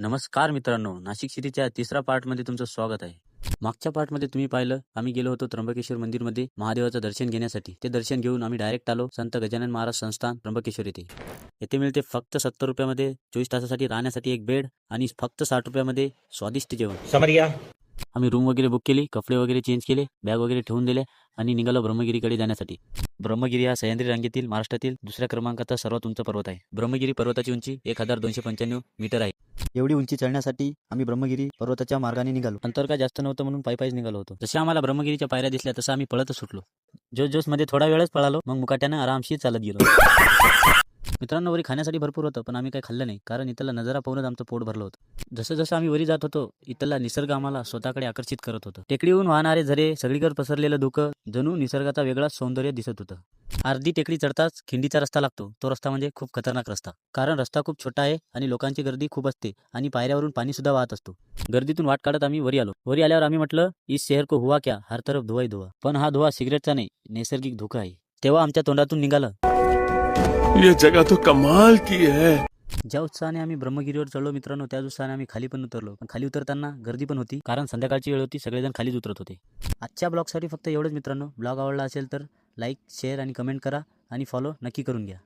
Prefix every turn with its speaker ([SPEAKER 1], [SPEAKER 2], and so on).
[SPEAKER 1] नमस्कार मित्रांनो, नाशिक सिटीच्या तिसऱ्या पार्टमध्ये तुमचं स्वागत आहे. मागच्या पार्टमध्ये तुम्ही पाहिलं आम्ही गेलो होतो त्र्यंबकेश्वर मंदिरमध्ये महादेवाचं दर्शन घेण्यासाठी. ते दर्शन घेऊन आम्ही डायरेक्ट आलो संत गजानन महाराज संस्थान त्र्यंबकेश्वर येथे. येथे मिळते फक्त 70 रुपयामध्ये 24 तासासाठी राहण्यासाठी एक बेड आणि फक्त 60 रुपयामध्ये स्वादिष्ट जेवण.
[SPEAKER 2] समरिया
[SPEAKER 1] आम्ही रूम वगैरे बुक केली, कपडे वगैरे चेंज केले, बॅग वगैरे ठेवून दिले आणि निघालो ब्रह्मगिरीकडे जाण्यासाठी. ब्रह्मगिरी हा सह्याद्री रांगेतील महाराष्ट्रातील दुसऱ्या क्रमांकाचा सर्वात उंच पर्वत आहे. ब्रह्मगिरी पर्वताची उंची 1295 मीटर आहे. एवढी उंची चढण्यासाठी आम्ही ब्रह्मगिरी पर्वताच्या मार्गाने निघालो. अंतर काय जास्त नव्हतं म्हणून पायीच निघालो होतो. जसे आम्हाला ब्रह्मगिरीच्या पायऱ्या दिसल्या तसं आम्ही पळतच सुटलो. जोश मध्ये थोडा वेळच पळालो, मग मुकाट्यानं आरामशीर चालत गेलो. मित्रांनो, वरी खाण्यासाठी भरपूर होतं, पण आम्ही काही खाल्लं नाही, कारण इथला नजारा पाहूनच आमचं पोट भरलं होतं. जसं जसं आम्ही वरी जात होतो, इथला निसर्ग आम्हाला स्वतःकडे आकर्षित करत होतं. टेकडीहून वाहणारे झरे, सगळीकडे पसरलेलं धुकं, जणू निसर्गाचा वेगळाच सौंदर्य दिसत होतं. अर्धी टेकडी चढताच खिंडीचा रस्ता लागतो. तो रस्ता म्हणजे खूप खतरनाक रस्ता, कारण रस्ता खूप छोटा आहे आणि लोकांची गर्दी खूप असते आणि पायऱ्यावरून पाणी सुद्धा वाहत असतो. गर्दीतून वाट काढत आम्ही वरी आलो. वरी आल्यावर आम्ही म्हटलं, इस शहर को हुआ क्या, हर तरफ धुवा ही धुवा. पण हा धुवा सिगरेटचा नाही, नैसर्गिक धुका आहे. तेव्हा आमच्या तोंडातून निघालं,
[SPEAKER 3] ये जगह तो कमाल की है.
[SPEAKER 1] ज्या उत्साहाने आम्ही ब्रह्मगिरीवर चढलो मित्रांनो, त्याच उत्साहाने आम्ही खाली पण उतरलो. पण खाली उतरताना गर्दी पण होती, कारण संध्याकाळची वेळ होती, सगळेजण खालीच उतरत होते. आजच्या ब्लॉगसाठी फक्त एवढंच मित्रांनो. ब्लॉग आवडला असेल तर लाईक, शेअर आणि कमेंट करा आणि फॉलो नक्की करून घ्या.